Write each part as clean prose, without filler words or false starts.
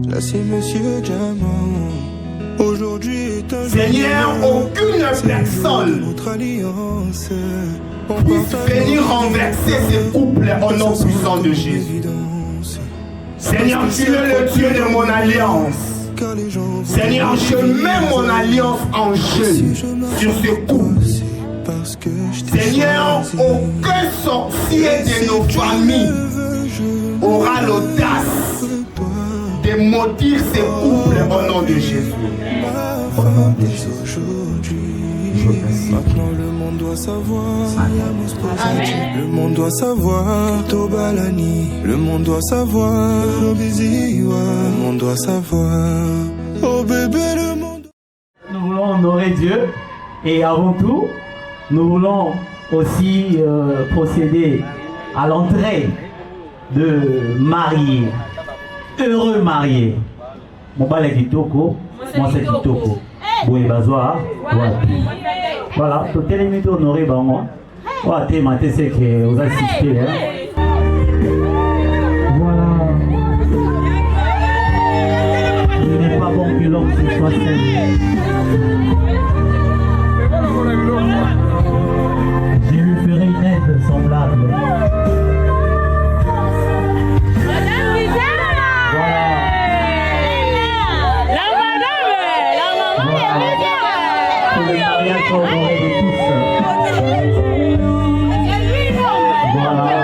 Là c'est Monsieur Diamant. Aujourd'hui est un Seigneur, aucune personne notre alliance. puisse venir renverser ces couples au nom puissant de Jésus. Seigneur, tu es le Dieu de mon alliance. Seigneur, je mets mon alliance en jeu sur ce couple. Seigneur, aucun sorcier de nos familles aura l'audace de maudire ces couples au nom de Jésus. Au nom de Jésus. Maintenant le monde doit savoir. Le monde doit savoir. Tobalani. Le monde doit savoir. Lobiziwa. Le monde doit savoir. Oh bébé, le monde. Nous voulons honorer Dieu et avant tout, nous voulons aussi procéder à l'entrée de mariés, heureux mariés. Mon bal est kitoko, moi c'est kitoko. Boé bazoa, voilà, tout est limité honoré par moi. Voilà, t'es maté, c'est que vous assistez. Voilà. Il n'est pas bon que l'homme se soit seul. Je lui ferai une aide semblable. Pour le mariage honoré de tous. Voilà.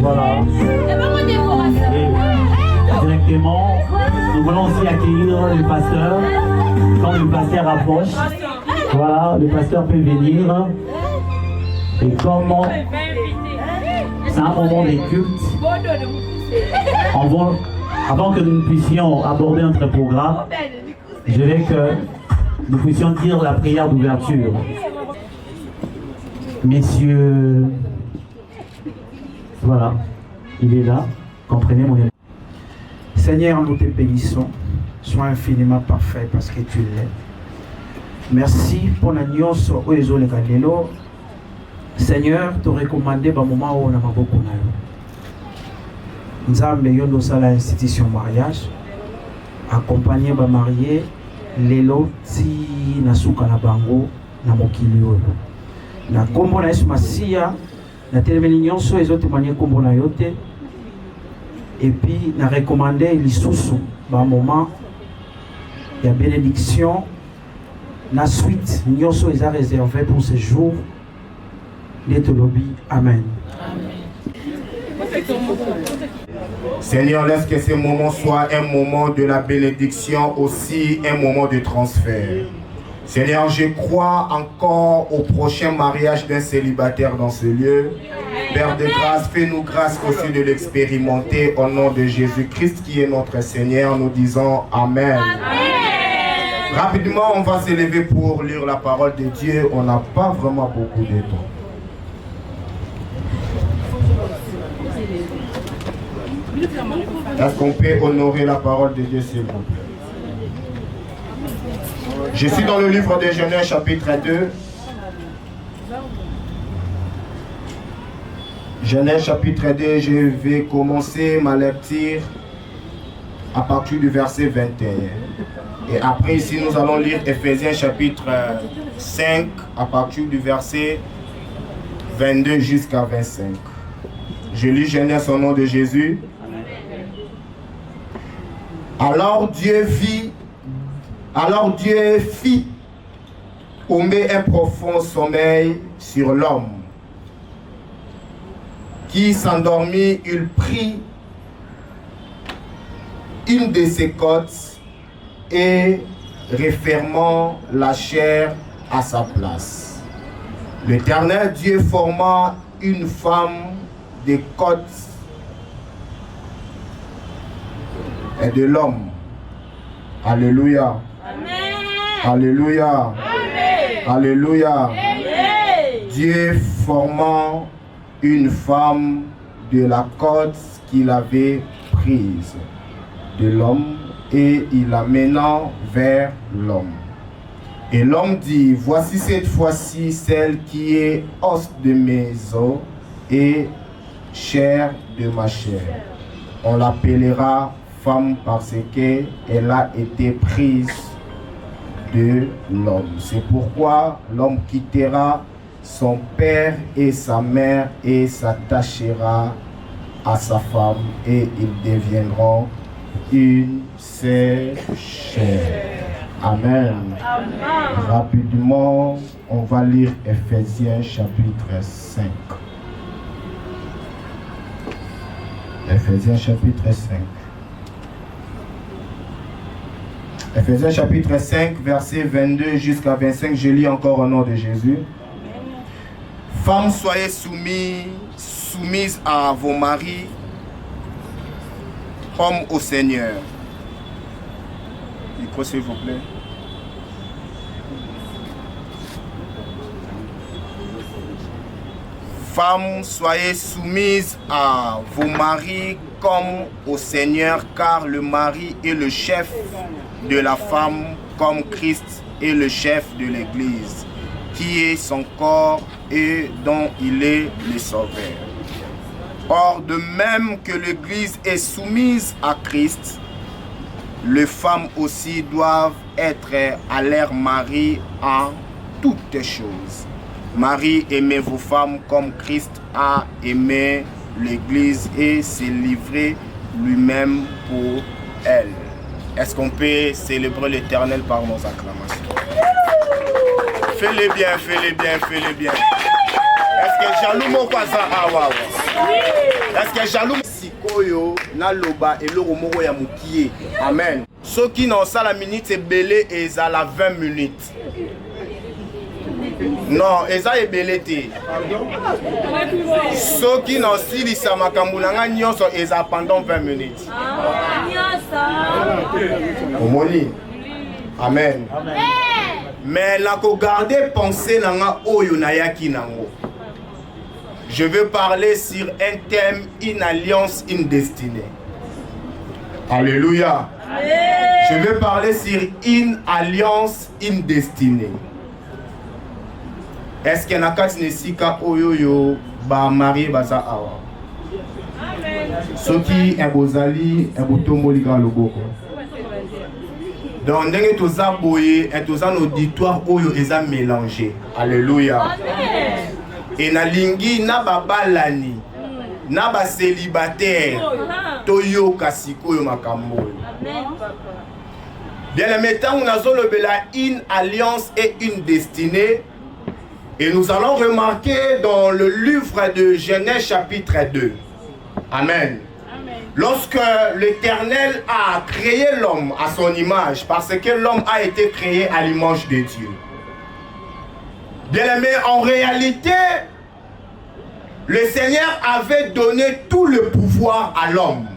Voilà. Et directement, nous voulons aussi accueillir le pasteur. Quand le pasteur approche, voilà, le pasteur peut venir. Et comment c'est un moment de culte, avant que nous puissions aborder notre programme, je veux que nous puissions dire la prière d'ouverture. Messieurs, voilà, il est là, comprenez mon avis. Seigneur, nous te bénissons. Sois infiniment parfait parce que tu l'es. Merci pour la nuance où les autres galelo. Seigneur, te recommander au moment où on a beaucoup na yo. Nzambe yondo sala institution mariage, accompagner ba marié lelo ti nasuka na bango na mokili oyo. Na kombo na Yesu Masia, na telemeli nyonso ezo témoigner kombo na yote. Et puis na recommander lisusu ba moment la bénédiction, la suite, nous sommes réservés pour ce jour. Amen. Seigneur, laisse que ce moment soit un moment de la bénédiction, aussi un moment de transfert. Seigneur, je crois encore au prochain mariage d'un célibataire dans ce lieu. Père de grâce, fais-nous grâce aussi de l'expérimenter au nom de Jésus-Christ qui est notre Seigneur. Nous disons Amen. Rapidement, on va se lever pour lire la parole de Dieu. On n'a pas vraiment beaucoup de temps. Est-ce qu'on peut honorer la parole de Dieu, s'il vous plaît? Je suis dans le livre de Genèse, chapitre 2. Genèse, chapitre 2, je vais commencer ma lecture à partir du verset 21. Et après, ici, nous allons lire Éphésiens, chapitre 5, à partir du verset 22 jusqu'à 25. Je lis Genèse au nom de Jésus. Alors Dieu fit tomber un profond sommeil sur l'homme. Qui s'endormit, il prit une de ses côtes et refermant la chair à sa place. L'Éternel Dieu forma une femme des côtes et de l'homme. Alléluia. Amen. Alléluia. Amen. Alléluia. Amen. Dieu formant une femme de la côte qu'il avait prise de l'homme et il l'amenant vers l'homme. Et l'homme dit, voici cette fois-ci celle qui est os de mes os et chair de ma chair. On l'appellera femme parce qu'elle a été prise de l'homme. C'est pourquoi l'homme quittera son père et sa mère et s'attachera à sa femme et ils deviendront une seule chair. Amen. Amen. Rapidement, on va lire Ephésiens chapitre 5. Ephésiens chapitre 5. Ephésiens chapitre 5, versets 22 jusqu'à 25, je lis encore au nom de Jésus. Femmes, soyez soumises à vos maris comme au Seigneur. Micro, s'il vous plaît. Femmes, soyez soumises à vos maris comme au Seigneur, car le mari est le chef de la femme, comme Christ est le chef de l'Église, qui est son corps et dont il est le sauveur. Or, de même que l'Église est soumise à Christ, les femmes aussi doivent être à leur mari en toutes choses. Marie, aimez vos femmes comme Christ a aimé l'Église et s'est livré lui-même pour elle. Est-ce qu'on peut célébrer l'Éternel par nos acclamations? Fais-les bien, fais-les bien, fais-les bien. Est-ce que jaloux mon kwaza awa? Est-ce que jaloux sikoyo na loba et loromoro ya mukie? Amen. Ceux qui n'ont ça la minute c'est belé et ça la 20 minutes. Non, eza ebelete. Ceux qui n'ont silisa makambulanga nyonso eza pendant 20 minutes. Omoni. Amen. Mais la ko garder pensée nanga oyo na yaki nango. Je veux parler sur un thème, une alliance, une destinée. Alléluia. Je veux parler sur une alliance, une destinée. Est-ce qu'il y a un sika oyoyo ba marié baza awa? Soki ebozali ebotomoli ka loboko. Donc ndenge toza boye et toza un auditoire oyo eza mélangé. Alléluia. Et na lingi na babalani na ba célibataire toyo kasiko yo makambo. Bien le mettant on a zolobela une alliance et une destinée. Et nous allons remarquer dans le livre de Genèse chapitre 2. Amen. Amen. Lorsque l'Éternel a créé l'homme à son image, parce que l'homme a été créé à l'image de Dieu. Bien aimé, en réalité, le Seigneur avait donné tout le pouvoir à l'homme.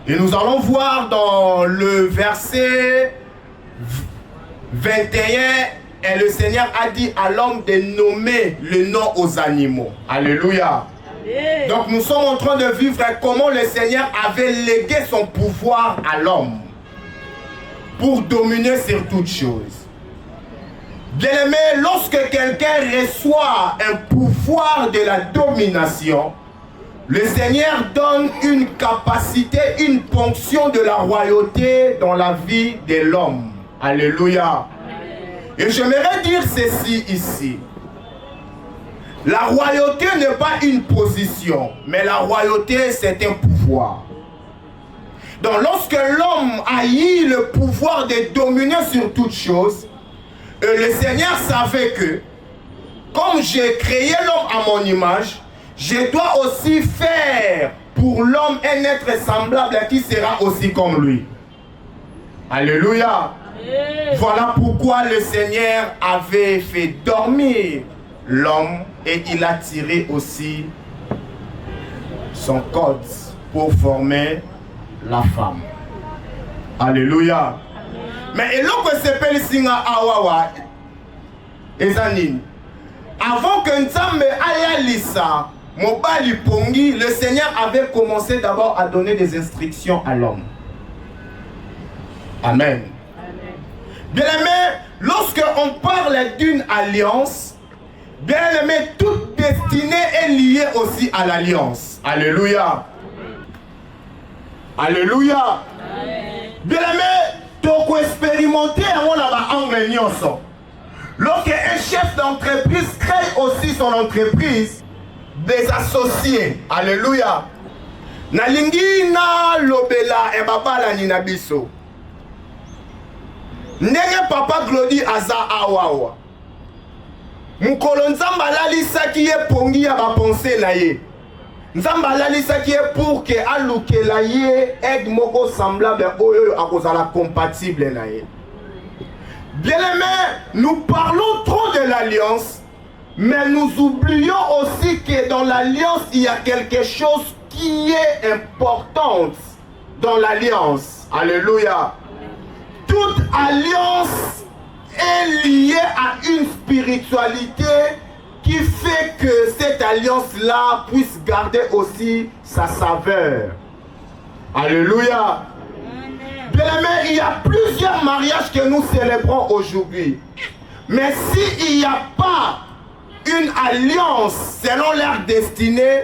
Et nous allons voir dans le verset 21, et le Seigneur a dit à l'homme de nommer le nom aux animaux. Alléluia. Amen. Donc nous sommes en train de vivre comment le Seigneur avait légué son pouvoir à l'homme pour dominer sur toutes choses. Bien aimé, lorsque quelqu'un reçoit un pouvoir de la domination, le Seigneur donne une capacité, une ponction de la royauté dans la vie de l'homme. Alléluia. Et j'aimerais dire ceci ici. La royauté n'est pas une position, mais la royauté c'est un pouvoir. Donc lorsque l'homme a eu le pouvoir de dominer sur toutes choses, le Seigneur savait que, comme j'ai créé l'homme à mon image, je dois aussi faire pour l'homme un être semblable qui sera aussi comme lui. Alléluia. Voilà pourquoi le Seigneur avait fait dormir l'homme et il a tiré aussi son code pour former la femme. Alléluia. Mais et l'autre s'appelle Singa Awawa Ezanin. Avant que Nzambe aya lisa mobali pongi, le Seigneur avait commencé d'abord à donner des instructions à l'homme. Amen. Bien aimé, lorsque on parle d'une alliance, bien aimé, toute destinée est liée aussi à l'alliance. Alléluia. Alléluia. Bien aimé, tu peux expérimenter un angle nyonso. Lorsque un chef d'entreprise crée aussi son entreprise, des associés. Alléluia. Nalingi na lobela e babala ni na biso. Ndenge papa Glody aza awawa. Mukolo nzamba lalisaki ye pongi ya bapense na ye. Nzamba lalisaki ye pour que alukela ye aide moko semblable oyo akozala compatible na ye. Bien aimé, nous parlons trop de l'alliance, mais nous oublions aussi que dans l'alliance, il y a quelque chose qui est important dans l'alliance. Alléluia. Toute alliance est liée à une spiritualité qui fait que cette alliance-là puisse garder aussi sa saveur. Alléluia. Bien aimé, il y a plusieurs mariages que nous célébrons aujourd'hui. Mais s'il n'y a pas une alliance selon leur destinée,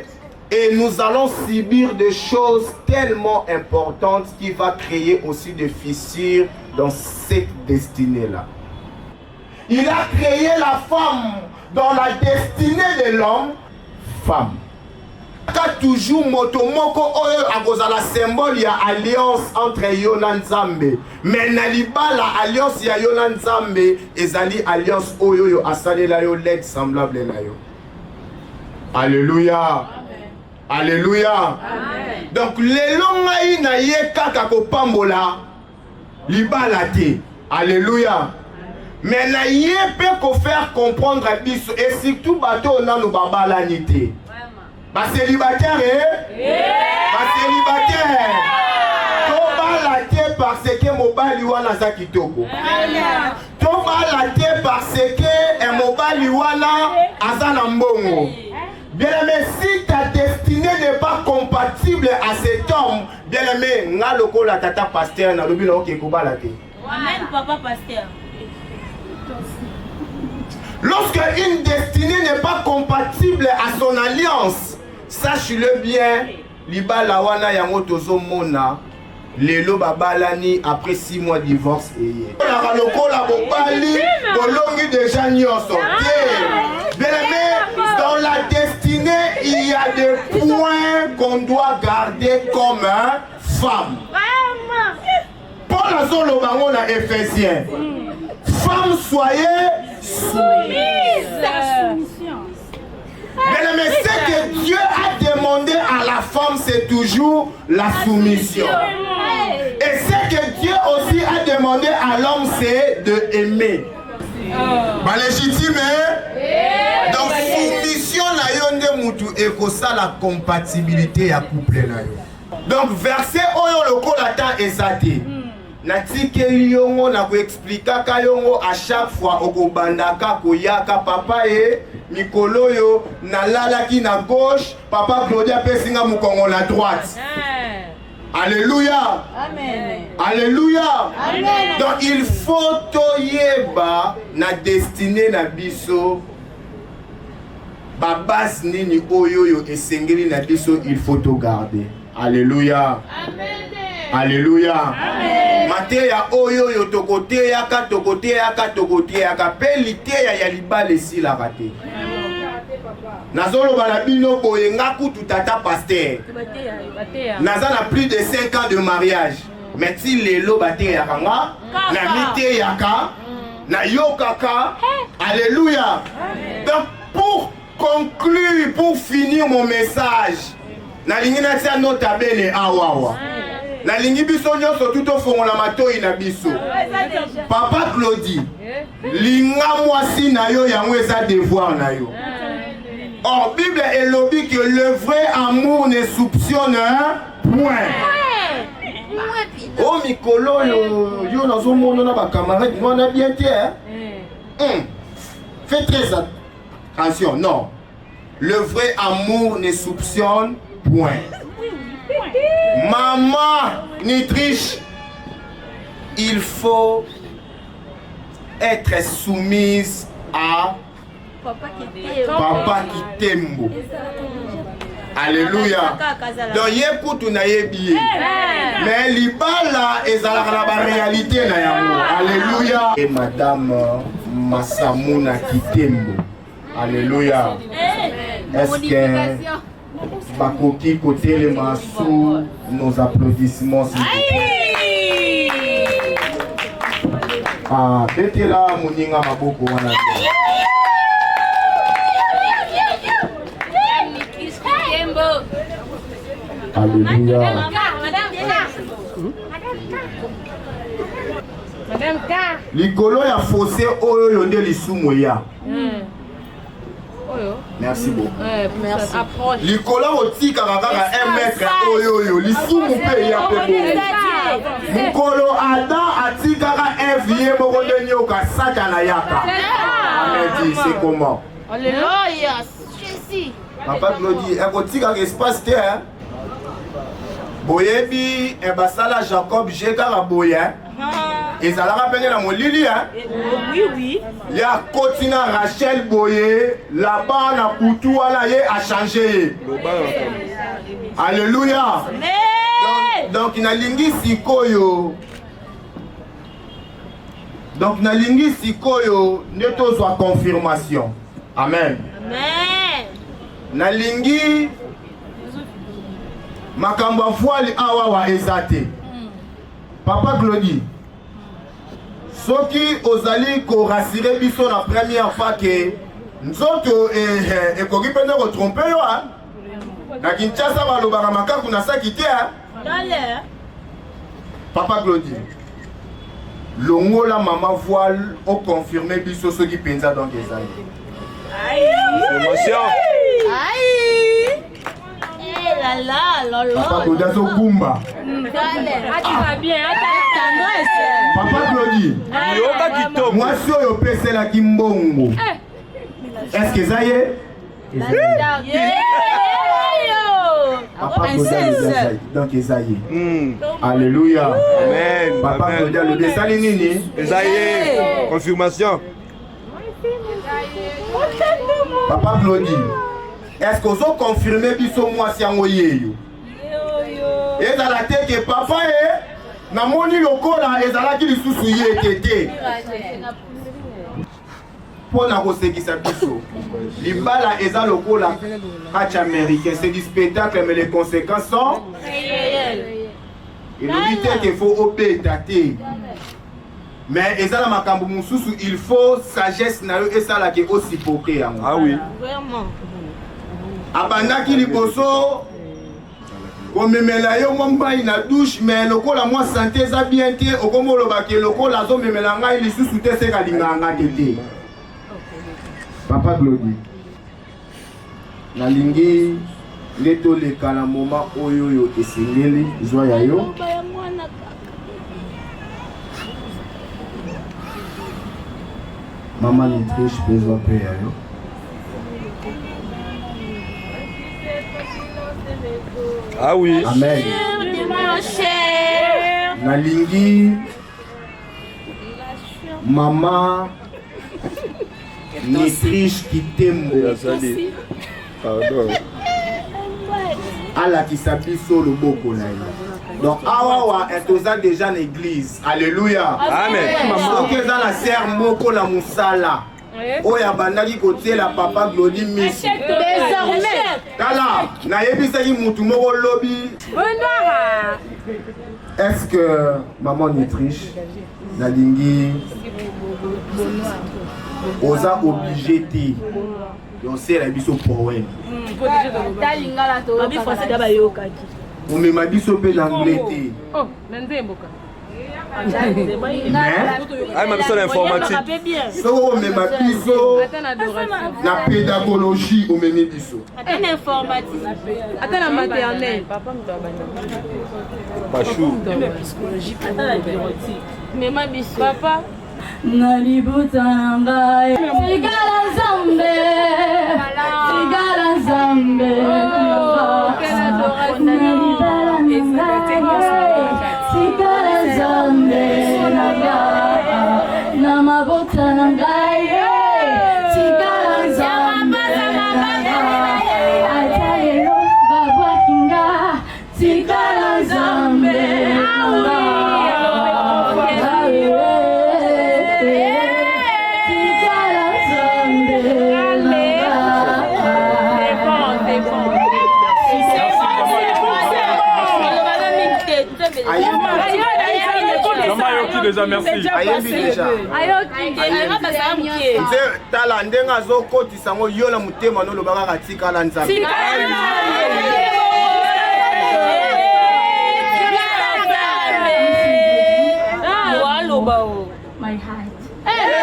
et nous allons subir des choses tellement importantes qui vont créer aussi des fissures dans cette destinée-là. Il a créé la femme dans la destinée de l'homme, femme. Quand toujours motomoko oyo akozala symbole ya alliance entre yo na Nzambe, mais naliba la alliance ya yo na Nzambe ezali alliance oyo yo asalela yo l'aide semblable na yo. Alléluia. Alléluia. Amen. Donc lelo ngai na ye kaka ko pambola libala te. Alléluia. Mais na ye peut ko faire comprendre biso et surtout bato na no babala nité. Ba célibataire ba célibataire. To bala te parce que mobali wana za kitoko. To bala te parce que mobali wana azana mbongo. Bien aimé, si ta destinée n'est pas compatible à cet homme, bien aimé, nga loko la tata pasteur na lobi na ke kobala te. Amen, papa pasteur. Lorsque une destinée n'est pas compatible à son alliance, sache-le bien, libala wana yango tozo mona, lelo babalani après 6 mois de divorce eye. La loko la bobali, bolongi déjà nyonso. Bien aimé, dans la destinée, il y a des points qu'on doit garder comme femme. Paul a son lobango na Éphésiens. Femme, soyez soumise. Bien aimé, ce que Dieu a demandé à la femme, c'est toujours la soumission. Et ce que Dieu aussi a demandé à l'homme, c'est de aimer. Bah légitime, donc soumission na yo nde mutu ekosa la compatibilité ya couple na yo. Donc verset oyo lokola ta ezate. Natikeli yongo na ko expliquer ka yongo à chaque fois okobandaka koyaka papa mikolo yo nalalaki na gauche, papa Claudia pesinga mukongo la droite. Alléluia. Amen. Alléluia. Amen. Donc il faut toyeba na destinée na biso. Babas nini oyo yo esengeli na biso, il faut to garder. Alléluia. Amen. Alléluia. Amen. Mateya oyo yo tokote yaka pe liteya ya libale si la rate. Nazolo balabino boye ngaku tutata pasteur. Naza na plus de 5 ans de mariage. Mais si lelo bate yakanga, na mite yaka, na yokaka. Alléluia. Donc pour conclure, pour finir mon message, na lingi na tia notabene awawa. Na lingi biso nyonso tuto fongola matoi na biso. Papa Glody, linga mwasi na yo yango eza devoir na yo. Or, Bible est lobby que le vrai amour ne soupçonne point. Oh, Mikolo, yo nazo mono na ba camarade, moi na bien te. Fais très attention. Attention, non. Le vrai amour ne soupçonne point. Maman ni triche. Il faut être soumise à Papa qui t'aime. Alléluia. Donc, yekutu na yebi. Mais libala ezalaka na ba réalité na yango. Alléluia. Et Madame Massamuna Kitembo. Alléluia. Est-ce que Bakoki côté les massous, nos applaudissements s'il vous plaît. Ah, bête là, Moninga Maboko wana. Alléluia. Madame K. Likolo ya fossé oyo yonde lisumu ya. Merci beaucoup. Merci. Approche. Likolo otika kaka 1 mètre oyo lisumu pe ya pe. Mukolo Adam atika ka vie moko ndeni oka satana yaka. Amen. C'est comment? Alléluia. Jésus. Papa Claudie, ekotika espace te hein. Boyebi e basala Jacob jeka boye. Ezalaka pene na molili hein. Oui, oui. Ya kotina Rachel boye, là-bas na kutu wala ye a changé. Alléluia. Donc nalingi sikoyo. Donc nalingi sikoyo neto soit confirmation. Amen. Amen. Nalingi makambo voile awa wa ezate. Papa Claudie. Soki ozali ko rassurer biso la première fois que nzoto et koki pende ko tromper yo hein. Na Kinshasa balobaka makaku na sakite hein. Dale. Papa Claudie. Longola maman voile au confirmer biso soki penza donc ezali. Aïe. Aïe. Eh là là, lolo. Papa Claudie so kumba. Ah, tu vas bien. Papa Claudie. Moi si oyo pesela kimbongo. Est-ce que ça y est? Papa Claudie donc ça y est. Alléluia. Amen. Papa Claudie le desali nini? Ça y est. Confirmation. Papa Claudie. Est-ce que vous confirmez biso moi si yango yeyo? Et dans la tête que papa est na moni lokola ezalaki lisusu ye tete. Pona kosekisa biso. Libala eza lokola match américain, c'est du spectacle mais les conséquences sont réelles. Et le but qu'il faut obéir. Mais ezala makambo mususu il faut sagesse na yo esala ke aussi poké yango. Ah oui. Vraiment. Abandaki liboso komemela yo mbai na douche mais lokola moi santé za bien te okomoloba ke lokola zo memela ngai lisusu te se kalinganga tete. Papa Claudie. Na lingi leto le kala moment oyo yo esengeli joie ya yo. Maman ni triche besoin pe ya yo. Ah oui. Amen. Nalingi maman ni triche Kitembo. Pardon. Ala qui s'appuie sur le boko na yo. Donc awa etoza déjà en église. Alléluia. Amen. Maman qui est dans la serre moko la musala. Oya bandaki côté la papa Claudie Miss. Désormais. Tala, na yebisaki mutu moko lobi. Est-ce que maman ni triche? Nalingi oza obligé ti. Donc c'est la biso poème. Babi français d'aba yokaki. On me m'a biso pe l'anglais ti. Oh, Nzemboka. Ah, ma personne informatique. So on me m'a biso na pédagogie on me met biso. Attends informatique. Attends la maternelle. Pachou. Attends la bureautique. Mais ma biso. Papa. nalibuta na ngai tigala nzambe tigala nzambe nalibala tigala nzambe na mabota na ngai tigala nzambe ata lelo babwakinga tigala nzambe déjà merci. Tala ndenga zokotisa ngo yo na mutema no lobaka katika la nzambe. My heart. My heart.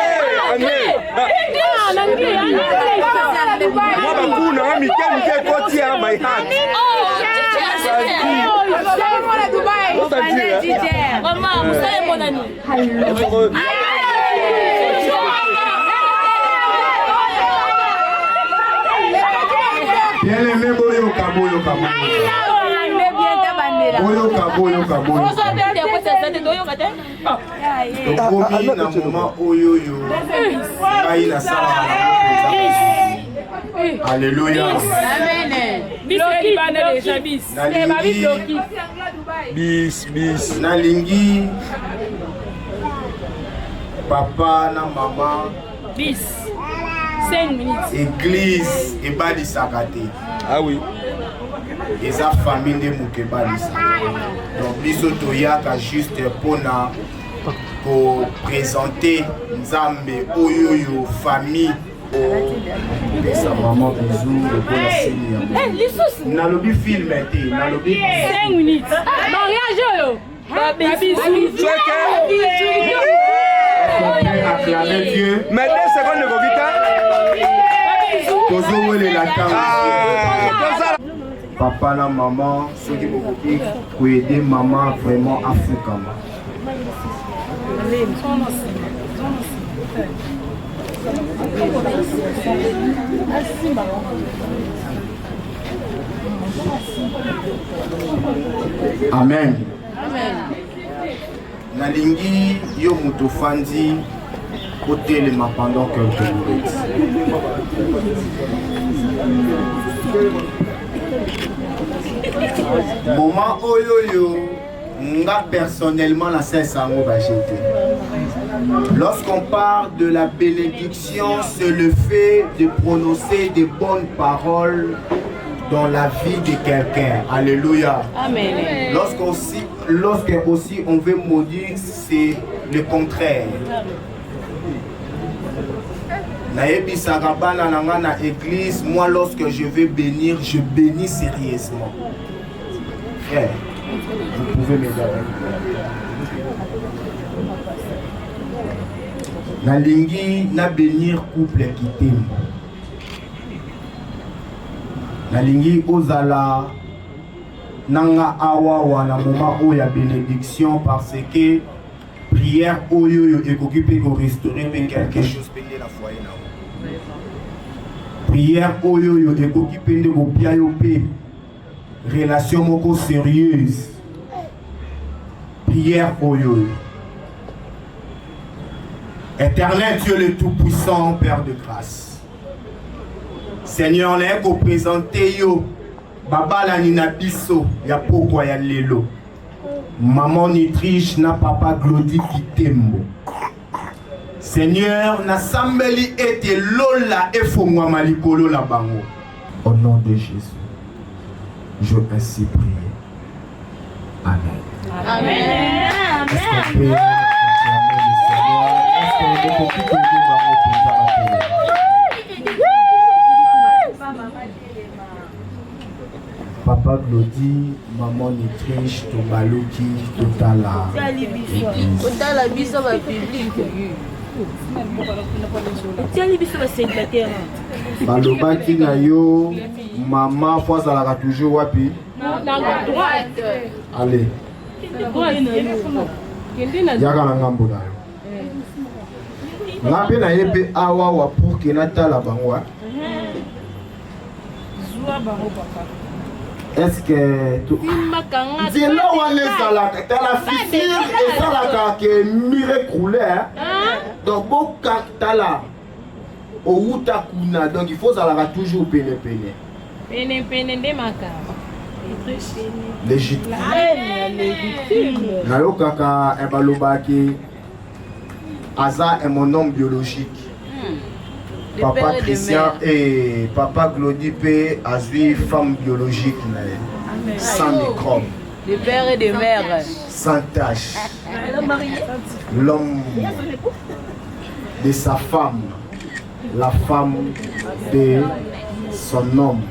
Bien aimé boyoka. Tokomi na moment oyoyo ngai na sala. Alléluia. Amen. Bis. Nalingi papa na maman Bis. 5 minutes. Église ebalisaka te. Ah oui. Eza famille nde moke ebalisaka. Donc biso toyaka juste mpona koprésenter Nzambe oyoyo famille. Pesa maman bisou lokola seni ya nalobi film te nalobi 5 minutes. Mariage oyo. acclamer Dieu. Mais 2 secondes de tozowelela ntango papa na maman soki bokoki koyede mama vraiment afukama. Amen. Nalingi yo muto fandi kotelema pendant quelques minutes. Moment oyoyo nga personnellement la sango bajete. Lorsqu'on parle de la bénédiction, c'est le fait de prononcer des bonnes paroles dans la vie de quelqu'un. Alléluia. Amen. Lorsque aussi on veut maudire, c'est le contraire. Naebisaka bana nanga na église, moi lorsque je vais bénir, je bénis sérieusement. Frère, vous pouvez m'aider avec moi. Nalingi na bénir couple qui t'aime. Nalingi ozala nanga awa wana moment où il y a bénédiction parce que prière oyo ekoki pe ko restaurer quelque chose pende la foyer na. Prière oyo ekoki pende ko bia yo pe relation moko sérieuse. Prière oyo. Éternel Dieu le Tout-Puissant, Père de grâce. Seigneur, n'est qu'au présenter yo, Baba la nina biso, ya pokwa ya lelo. Maman ni triche na papa glodi kitembo. Seigneur, na sambeli ete lola e fongwa malikolo la bango. Au nom de Jésus, je ainsi prie. Amen. Amen. Est-ce qu'on peut acclamer le Seigneur? Est-ce qu'on peut prier Papa Glody, maman Nitriche, Tobaluki, Totala. Totala biso ba public. Tiali biso ba célibataire. Balobaki na yo, maman fois azalaka toujours wapi? Droite. Allez. Yaka na ngambo na yo. Ngape na yepe awa wa pour que nata la bangwa. Est-ce que tu dis là où on est dans la fissure et ça la que mire coulé donc bon quand t'as là au wuta kuna donc il faut ça la toujours pene de maka légitime na yo kaka ebalobaki Aza est mon nom biologique. Papa Christian et Papa Glodipé a vu femme biologique sans microbe. De père et de mère. Sans tache. L'homme de sa femme. La femme de son homme.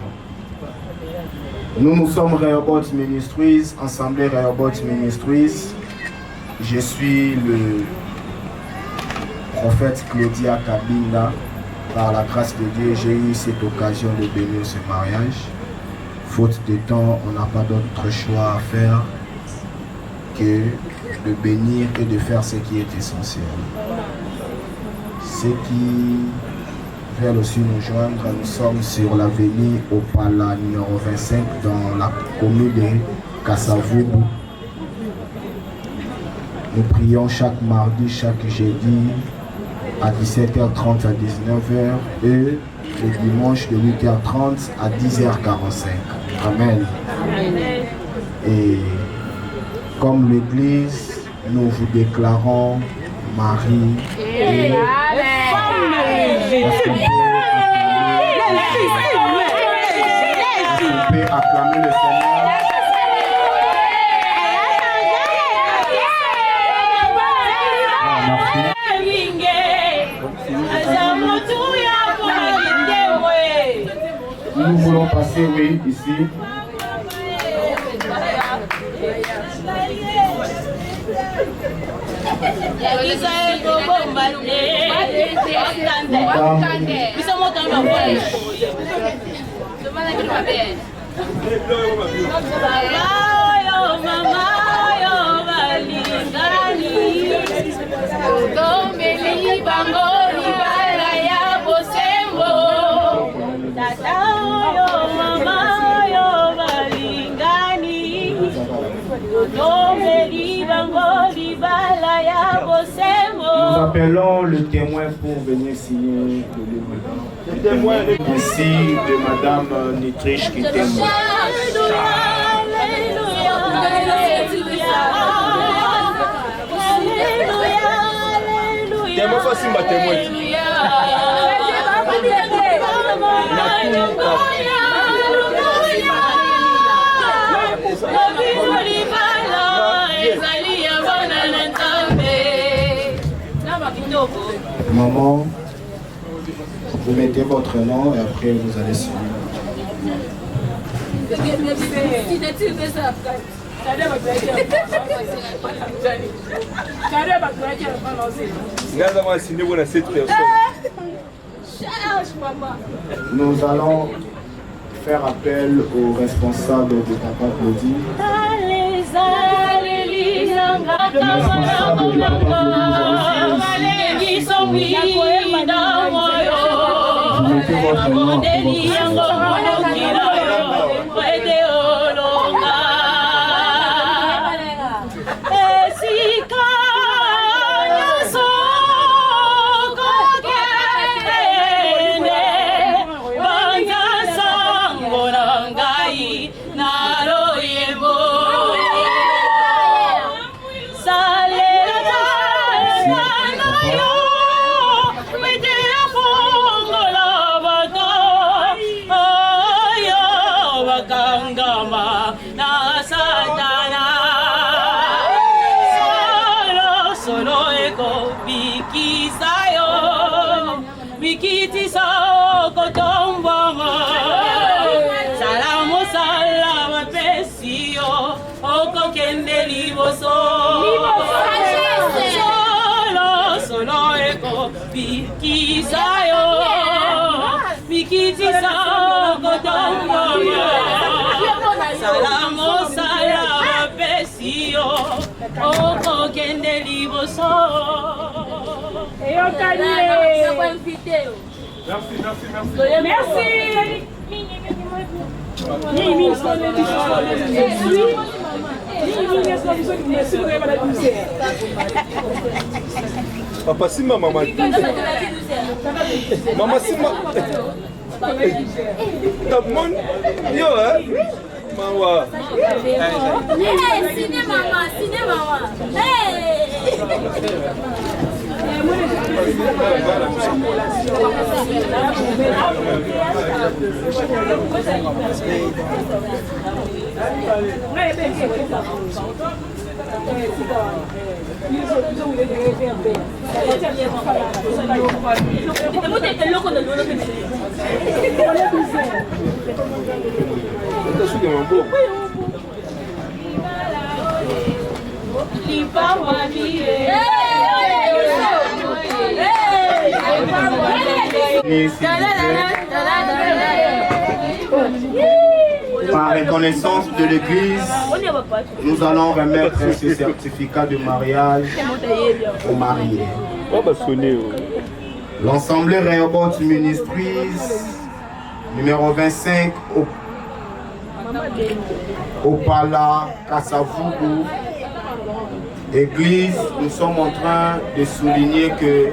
Nous sommes Rehoboth Ministries, Assemblée Rehoboth Ministries. Je suis le prophète Claudia Kabinda. Par la grâce de Dieu, j'ai eu cette occasion de bénir ce mariage. Faute de temps, on n'a pas d'autre choix à faire que de bénir et de faire ce qui est essentiel. Ceux qui veulent aussi nous joindre, nous sommes sur l'avenue Opala numéro 25 dans la commune de Kasavubu. Nous prions chaque mardi, chaque jeudi à 17h30 à 19h et le dimanche de 8h30 à 10h45. Amen. Et comme l'Église, nous vous déclarons Marie et on peut acclamer le Seigneur. Nous voulons passer, oui, ici. Nous appelons le témoin pour venir signer le témoin ici de Madame Nitrich qui témoigne. Témoin pas Simba témoin. Maman, vous mettez votre nom et après vous allez signer. Nous allons faire appel aux responsables de Papa Claudie. Papa Sima, maman. Maman Sima. T'as mon. Yo, hein? Maman. Hey, ciné maman. Hey. Par reconnaissance de l'Église, nous allons remettre ce certificat de mariage aux mariés. L'Assemblée Rehoboth Ministries, numéro 25, au Pala Kasavubu, Église, nous sommes en train de souligner que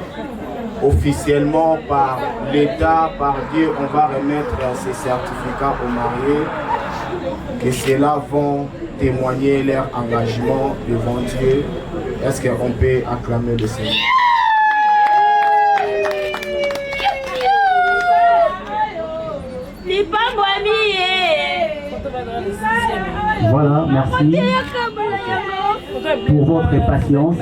officiellement par l'État, par Dieu, on va remettre ces certificats aux mariés, que ceux-là vont témoigner leur engagement devant Dieu. Est-ce qu'on peut acclamer le Seigneur? Voilà, merci pour votre patience.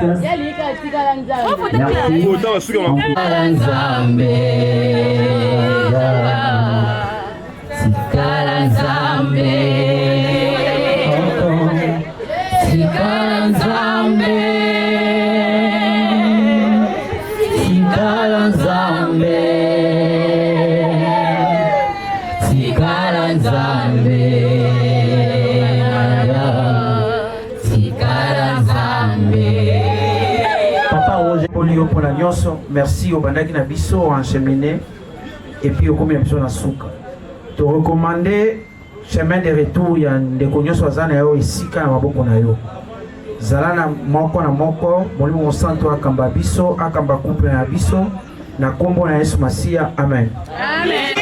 Merci au bandaki na biso encheminé et puis au combien biso na souka. Te recommander chemin de retour ya ndeko nyonso azana yo isika na maboko na yo. Zalana moko na moko molimo santo akamba biso akamba couple na biso na kombo na Yesu Masia. Amen. Amen.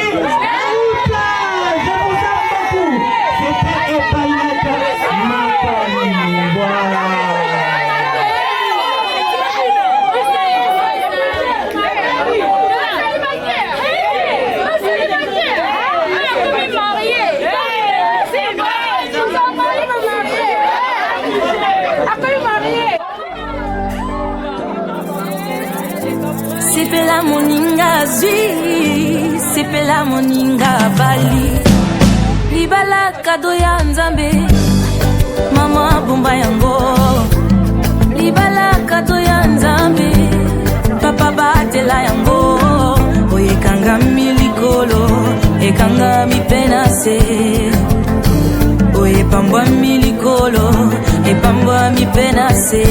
Sepela moninga zwi, sepela moninga bali. Libala kado ya Nzambe, mama bomba yango. Libala kado ya Nzambe, papa batela yango. Oye kanga milikolo, ekanga mipenase. Oye pambwa milikolo, epambwa mipenase.